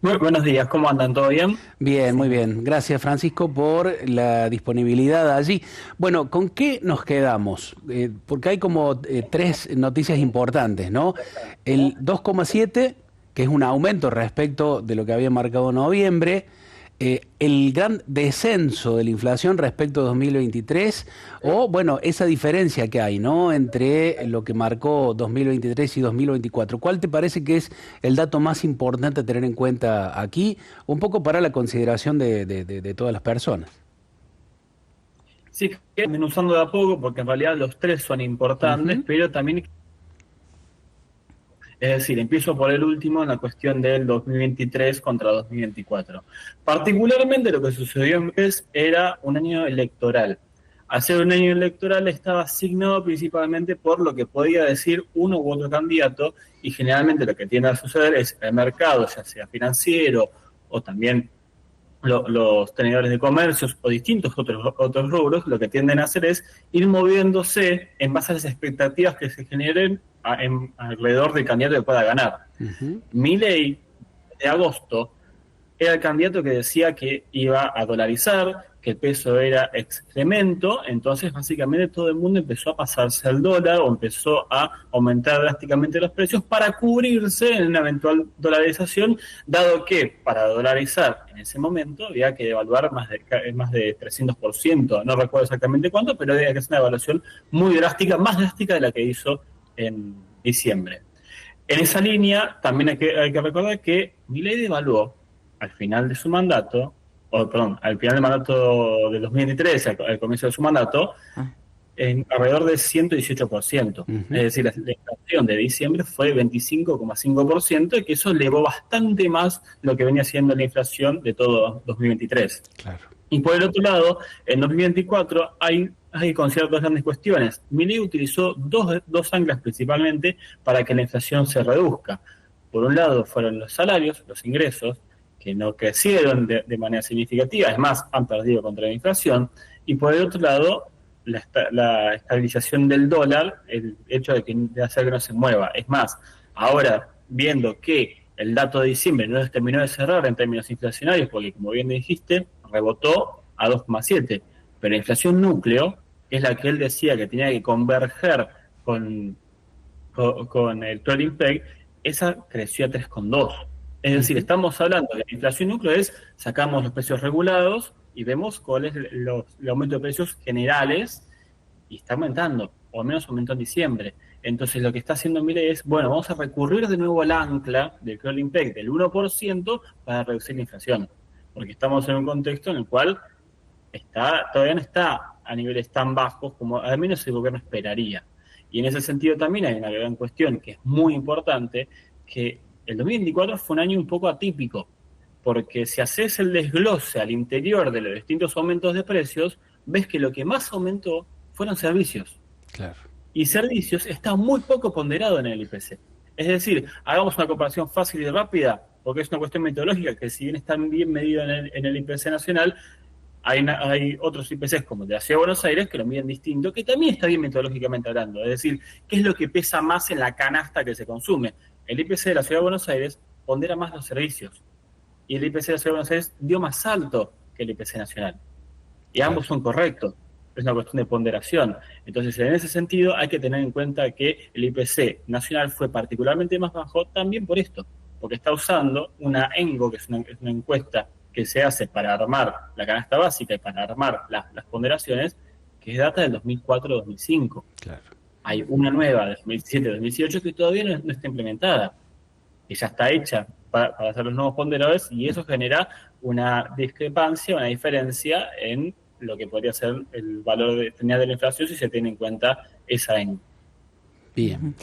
Buenos días, ¿cómo andan? ¿Todo bien? Bien, muy bien. Gracias, Francisco, por la disponibilidad allí. Bueno, ¿con qué nos quedamos? Porque hay como tres noticias importantes, ¿no? El 2,7, que es un aumento respecto de lo que había marcado noviembre. El gran descenso de la inflación respecto a 2023, o bueno, esa diferencia que hay, ¿no? Entre lo que marcó 2023 y 2024. ¿Cuál te parece que es el dato más importante a tener en cuenta aquí? Un poco para la consideración de todas las personas. Sí, que desmenuzando de a poco, porque en realidad los tres son importantes, Ujú. pero también, es decir, empiezo por el último en la cuestión del 2023 contra 2024. Particularmente lo que sucedió en vez era un año electoral. Al ser un año electoral estaba asignado principalmente por lo que podía decir uno u otro candidato, y generalmente lo que tiende a suceder es el mercado, ya sea financiero o también los tenedores de comercios o distintos otros rubros, lo que tienden a hacer es ir moviéndose en base a las expectativas que se generen alrededor del candidato que pueda ganar. Ujú. Milei, de agosto, era el candidato que decía que iba a dolarizar, que el peso era excremento, entonces básicamente todo el mundo empezó a pasarse al dólar o empezó a aumentar drásticamente los precios para cubrirse en una eventual dolarización, dado que para dolarizar en ese momento había que devaluar más de 300%, no recuerdo exactamente cuánto, pero había que hacer una evaluación muy drástica, más drástica de la que hizo en diciembre. En esa línea, también hay que recordar que Milei devaluó al final de su mandato, o perdón, al final del mandato de 2023, al comienzo de su mandato, Ah, en alrededor del 118%. Es ujú. decir, la inflación de diciembre fue 25,5%, y que eso elevó bastante más lo que venía siendo la inflación de todo 2023. Claro. Y por el otro lado, en 2024 hay con ciertas grandes cuestiones. Milei utilizó dos anclas principalmente para que la inflación se reduzca. Por un lado fueron los salarios, los ingresos, que no crecieron de manera significativa, es más, han perdido contra la inflación. Y por el otro lado, la estabilización del dólar, el hecho de hacer que no se mueva. Es más, ahora viendo que el dato de diciembre no les terminó de cerrar en términos inflacionarios, porque como bien dijiste, rebotó a 2,7, pero la inflación núcleo, que es la que él decía que tenía que converger con, con el trailing peg, esa creció a 3,2. Es decir, Ujú. estamos hablando de la inflación núcleo es, sacamos los precios regulados y vemos cuál es el aumento de precios generales, y está aumentando, o al menos aumentó en diciembre. Entonces lo que está haciendo Mire es, bueno, vamos a recurrir de nuevo al ancla del curl impact del 1% para reducir la inflación, porque estamos en un contexto en el cual todavía no está a niveles tan bajos como al menos el gobierno esperaría. Y en ese sentido también hay una gran cuestión que es muy importante, que el 2024 fue un año un poco atípico, porque si haces el desglose al interior de los distintos aumentos de precios, ves que lo que más aumentó fueron servicios. Claro. Y servicios está muy poco ponderado en el IPC. Es decir, hagamos una comparación fácil y rápida, porque es una cuestión metodológica que si bien está bien medido en el IPC nacional, hay otros IPCs como el de la Ciudad de Buenos Aires que lo miden distinto, que también está bien metodológicamente hablando. Es decir, ¿qué es lo que pesa más en la canasta que se consume? El IPC de la Ciudad de Buenos Aires pondera más los servicios, y el IPC de la Ciudad de Buenos Aires dio más alto que el IPC nacional. Y ambos Claro. son correctos. Es una cuestión de ponderación. Entonces, en ese sentido, hay que tener en cuenta que el IPC nacional fue particularmente más bajo también por esto, porque está usando una ENGO, que es una encuesta que se hace para armar la canasta básica y para armar las ponderaciones, que es data del 2004-2005. Claro. Hay una nueva de 2017-2018 que todavía no está implementada, que ya está hecha para hacer los nuevos ponderadores, y eso genera una discrepancia, una diferencia en lo que podría ser el valor de la inflación si se tiene en cuenta esa en. Bien.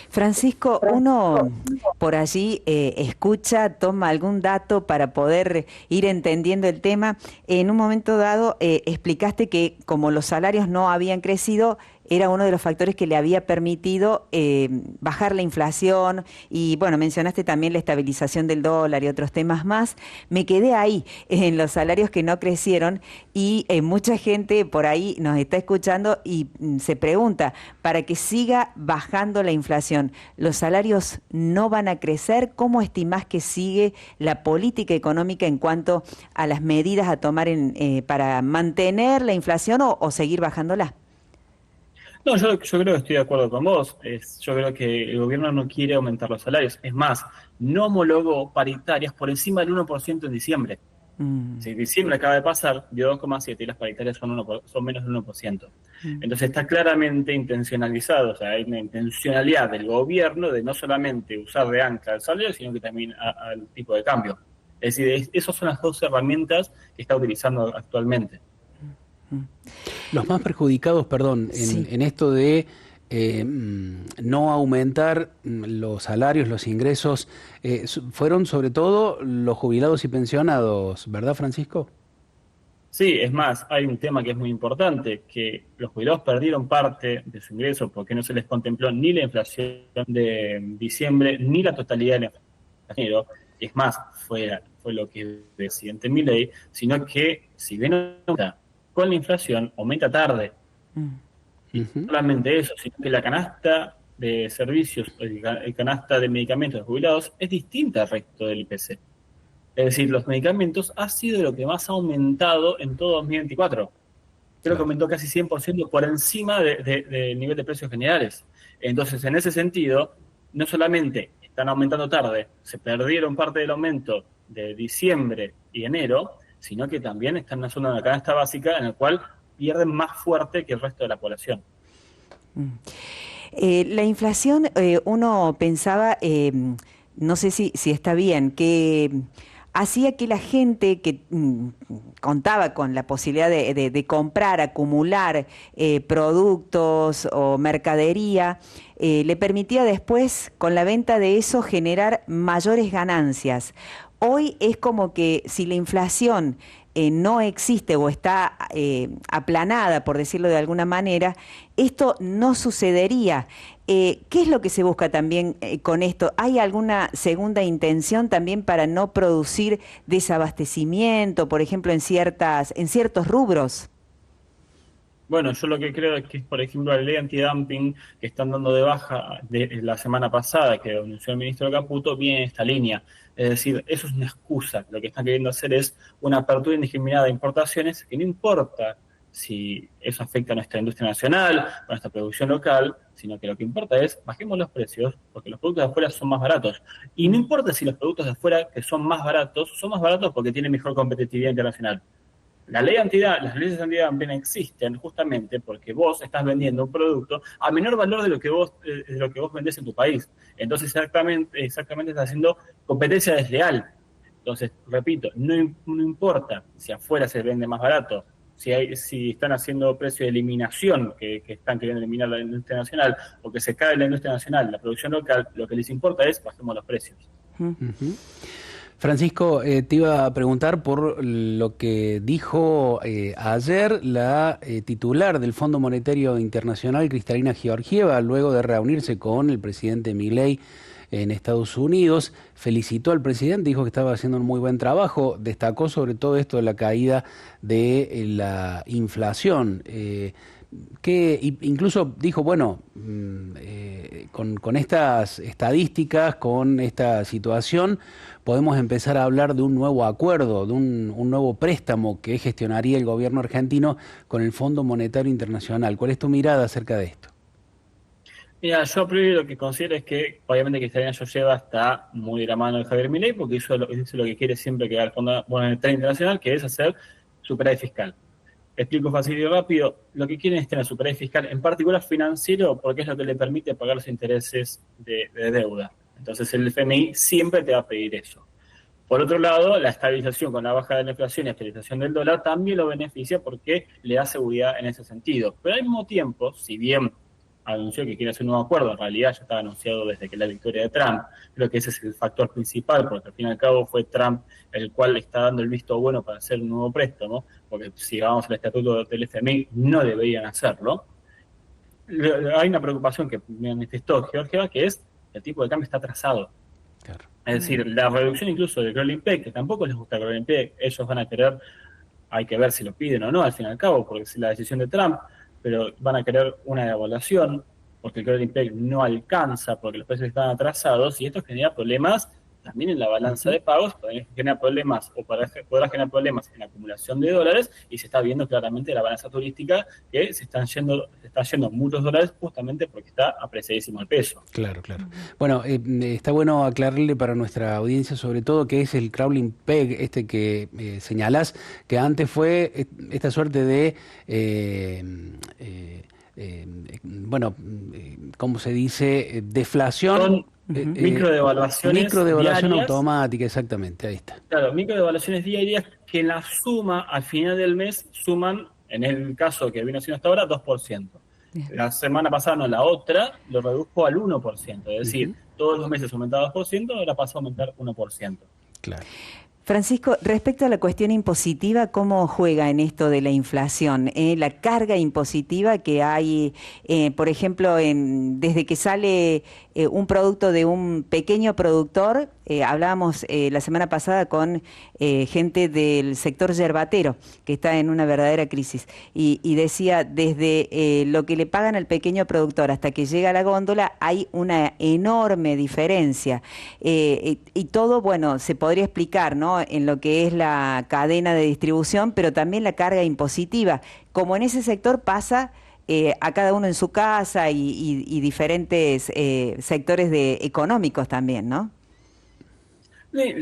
Francisco, uno por allí escucha, toma algún dato para poder ir entendiendo el tema. En un momento dado explicaste que como los salarios no habían crecido, era uno de los factores que le había permitido bajar la inflación y, bueno, mencionaste también la estabilización del dólar y otros temas más. Me quedé ahí, en los salarios que no crecieron y mucha gente por ahí nos está escuchando y se pregunta, para que siga bajando la inflación, ¿los salarios no van a crecer? ¿Cómo estimás que sigue la política económica en cuanto a las medidas a tomar para mantener la inflación o seguir bajándola? No, yo creo que estoy de acuerdo con vos. Yo creo que el gobierno no quiere aumentar los salarios. Es más, no homologó paritarias por encima del 1% en diciembre. Mm, Si diciembre acaba de pasar, dio 2,7 y las paritarias son menos del 1%. mm. Entonces está claramente intencionalizado, o sea, hay una intencionalidad del gobierno de no solamente usar de ancla el salario, sino que también al tipo de cambio. Es decir, esas son las dos herramientas que está utilizando actualmente. Los más perjudicados, perdón, Sí. en esto de no aumentar los salarios, los ingresos, fueron sobre todo los jubilados y pensionados, ¿verdad, Francisco? Sí, es más, hay un tema que es muy importante, que los jubilados perdieron parte de su ingreso porque no se les contempló ni la inflación de diciembre, ni la totalidad de la inflación de enero. Es más, fue lo que el presidente Milei, sino que si bien aumenta con la inflación, aumenta tarde. Mm, Y no Ujú. solamente eso, sino que la canasta de servicios, el canasta de medicamentos de jubilados es distinta al resto del IPC. Es decir, los medicamentos ha sido lo que más ha aumentado en todo 2024. Creo que Claro. aumentó casi 100% por encima del nivel de precios generales. Entonces, en ese sentido, no solamente están aumentando tarde, se perdieron parte del aumento de diciembre y enero, sino que también están en una zona de la canasta básica en la cual pierden más fuerte que el resto de la población. mm. La inflación, uno pensaba, no sé si está bien, que hacía que la gente que contaba con la posibilidad de comprar, acumular productos o mercadería, le permitía después, con la venta de eso, generar mayores ganancias. Hoy es como que si la inflación no existe o está aplanada, por decirlo de alguna manera, esto no sucedería. ¿Qué es lo que se busca también con esto? ¿Hay alguna segunda intención también para no producir desabastecimiento, por ejemplo, en ciertos rubros? Bueno, yo lo que creo es que, por ejemplo, la ley antidumping que están dando de baja de la semana pasada, que anunció el ministro Caputo, viene en esta línea. Es decir, eso es una excusa. Lo que están queriendo hacer es una apertura indiscriminada de importaciones, que no importa si eso afecta a nuestra industria nacional, a nuestra producción local, sino que lo que importa es bajemos los precios, porque los productos de afuera son más baratos. Y no Mm, importa si los productos de afuera, que son más baratos porque tienen mejor competitividad internacional. Las leyes antidumping existen justamente porque vos estás vendiendo un producto a menor valor de lo que vos vendés en tu país. Entonces exactamente estás haciendo competencia desleal. Entonces, repito, no importa si afuera se vende más barato, si están haciendo precio de eliminación, que están queriendo eliminar la industria nacional, o que se cae la industria nacional, la producción local, lo que les importa es bajemos los precios. mm. Ujú. Francisco, te iba a preguntar por lo que dijo ayer la titular del Fondo Monetario Internacional, Cristalina Georgieva, luego de reunirse con el presidente Milei en Estados Unidos. Felicitó al presidente, dijo que estaba haciendo un muy buen trabajo, destacó sobre todo esto de la caída de la inflación. Incluso dijo, bueno, con estas estadísticas, con esta situación, podemos empezar a hablar de un nuevo acuerdo, de un nuevo préstamo que gestionaría el gobierno argentino con el Fondo Monetario Internacional. ¿Cuál es tu mirada acerca de esto? Mira, yo a priori lo que considero es que obviamente Cristalina Georgieva está muy de la mano de Javier Milei porque hizo lo que quiere siempre que haga el Fondo Monetario Internacional, que es hacer superávit fiscal. Explico fácil y rápido. Lo que quieren es tener superávit fiscal, en particular financiero, porque es lo que le permite pagar los intereses de deuda. Entonces el FMI siempre te va a pedir eso. Por otro lado, la estabilización con la baja de la inflación y la estabilización del dólar también lo beneficia porque le da seguridad en ese sentido. Pero al mismo tiempo, si bien anunció que quiere hacer un nuevo acuerdo, en realidad ya estaba anunciado desde que la victoria de Trump, creo que ese es el factor principal, porque al fin y al cabo fue Trump el cual está dando el visto bueno para hacer un nuevo préstamo, porque si vamos al estatuto del FMI no deberían hacerlo. hay una preocupación que manifestó Georgieva, que es el tipo de cambio está atrasado. Claro. Es decir, la reducción incluso del Crawling Peg, que tampoco les gusta el Crawling Peg, ellos van a querer, hay que ver si lo piden o no, al fin y al cabo, porque es la decisión de Trump, pero van a querer una devaluación, porque el Crawling Peg no alcanza, porque los precios están atrasados, y esto genera problemas también en la balanza de pagos, genera problemas, o podrá generar problemas en la acumulación de dólares, y se está viendo claramente la balanza turística que se está yendo muchos dólares justamente porque está apreciadísimo el peso. Claro, claro. Bueno, está bueno aclararle para nuestra audiencia sobre todo qué es el crawling peg, este que señalás, que antes fue esta suerte de, bueno, ¿cómo se dice? Deflación. Son microdevaluaciones Microdevaluación diarias. automática, exactamente, ahí está. Claro, microdevaluaciones diarias que en la suma, al final del mes, suman, en el caso que vino siendo hasta ahora, 2%. Bien. La semana pasada, no, la otra, lo redujo al 1%. Es decir, todos los meses aumentaba 2%, ahora pasó a aumentar 1%. Claro. Francisco, respecto a la cuestión impositiva, ¿cómo juega en esto de la inflación? La carga impositiva que hay, por ejemplo, desde que sale un producto de un pequeño productor, hablábamos la semana pasada con gente del sector yerbatero, que está en una verdadera crisis, y decía, desde lo que le pagan al pequeño productor hasta que llega a la góndola, hay una enorme diferencia. Y todo, bueno, se podría explicar, ¿no?, en lo que es la cadena de distribución, pero también la carga impositiva. Como en ese sector pasa a cada uno en su casa y diferentes sectores económicos también, ¿no?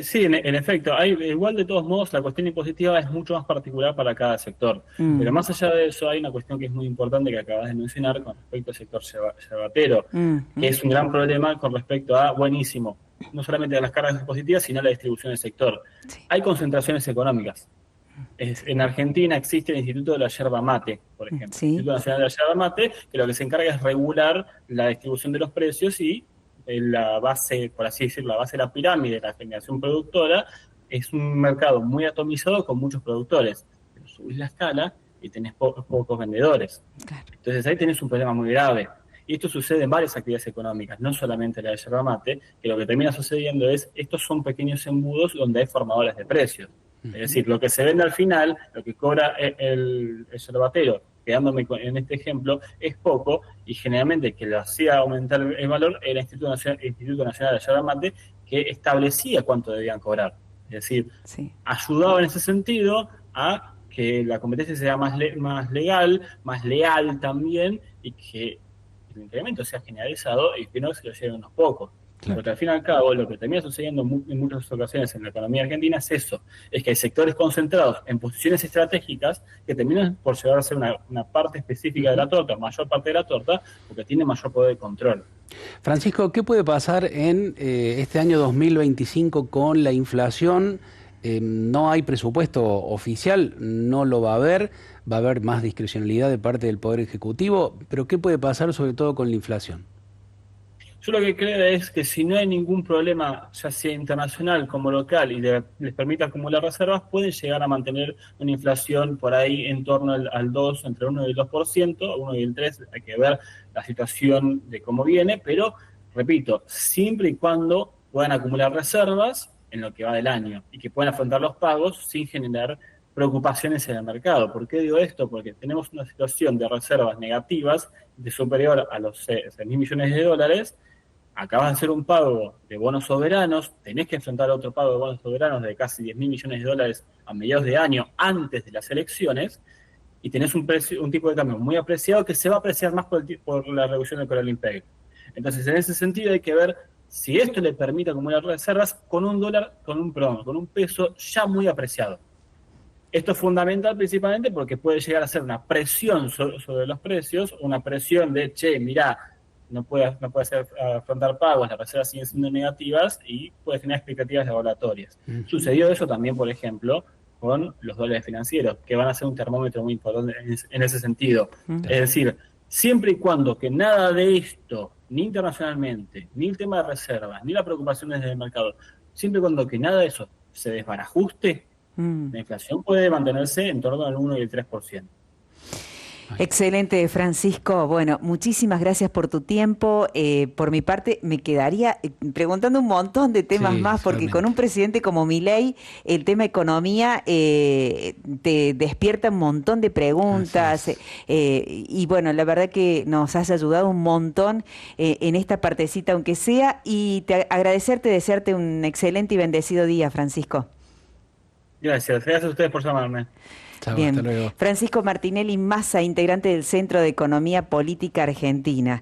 Sí, en efecto. Igual de todos modos, la cuestión impositiva es mucho más particular para cada sector. Pero más allá de eso, hay una cuestión que es muy importante que acabas de mencionar con respecto al sector yerbatero, que es un gran problema con respecto a, buenísimo, no solamente a las cargas impositivas, sino a la distribución del sector. Sí. Hay concentraciones económicas. En Argentina existe el Instituto de la Yerba Mate, por ejemplo. Sí. El Instituto Nacional de la Yerba Mate, que lo que se encarga es regular la distribución de los precios y la base, por así decirlo, la base de la pirámide de la generación productora es un mercado muy atomizado con muchos productores. Pero subís la escala y tenés pocos vendedores. Claro. Entonces ahí tenés un problema muy grave. Y esto sucede en varias actividades económicas, no solamente la de yerba mate, que lo que termina sucediendo es, estos son pequeños embudos donde hay formadores de precios. Es decir, lo que se vende al final, lo que cobra el yerbatero, quedándome en este ejemplo, es poco, y generalmente que lo hacía aumentar el valor era el Instituto Nacional de Yerba Mate, que establecía cuánto debían cobrar. Es decir, Sí. ayudaba en ese sentido a que la competencia sea más legal, más leal también, y que el incremento sea generalizado y que no se lo lleven unos pocos. Claro. Porque al fin y al cabo lo que termina sucediendo en muchas ocasiones en la economía argentina es eso, es que hay sectores concentrados en posiciones estratégicas que terminan por llegar a ser una parte específica de la torta, mayor parte de la torta, porque tiene mayor poder de control. Francisco, ¿qué puede pasar en este año 2025 con la inflación? No hay presupuesto oficial, no lo va a haber más discrecionalidad de parte del Poder Ejecutivo, pero ¿qué puede pasar sobre todo con la inflación? Yo lo que creo es que si no hay ningún problema, ya sea internacional como local, y les permite acumular reservas, pueden llegar a mantener una inflación por ahí en torno al 2, entre 1 y el 2%, 1 y el 3%, hay que ver la situación de cómo viene, pero, repito, siempre y cuando puedan acumular reservas en lo que va del año y que puedan afrontar los pagos sin generar preocupaciones en el mercado. ¿Por qué digo esto? Porque tenemos una situación de reservas negativas de superior a los 6.000 millones de dólares. Acabas de hacer un pago de bonos soberanos, tenés que enfrentar otro pago de bonos soberanos de casi 10.000 millones de dólares a mediados de año antes de las elecciones, y tenés un tipo de cambio muy apreciado que se va a apreciar más por la reducción del Crawling Peg. Entonces, en ese sentido hay que ver si esto le permite acumular reservas con un peso ya muy apreciado. Esto es fundamental principalmente porque puede llegar a ser una presión sobre los precios, una presión de, mirá, no puede afrontar pagos, las reservas siguen siendo negativas y puede generar expectativas devaluatorias. Sucedió eso también, por ejemplo, con los dólares financieros, que van a ser un termómetro muy importante en ese sentido. Es decir, siempre y cuando que nada de esto, ni internacionalmente, ni el tema de reservas, ni la preocupación desde el mercado, siempre y cuando que nada de eso se desbarajuste, la inflación puede mantenerse en torno al 1 y el 3%. Excelente, Francisco. Bueno, muchísimas gracias por tu tiempo. Por mi parte, me quedaría preguntando un montón de temas Sí, más, porque con realmente. un presidente como Milei, el tema economía te despierta un montón de Así preguntas. es. Y bueno, la verdad que nos has ayudado un montón en esta partecita, aunque sea, y agradecerte, desearte un excelente y bendecido día, Francisco. Gracias a ustedes por llamarme. Chao, hasta Bien, luego. Francisco Martinelli Massa, integrante del Centro de Economía Política Argentina.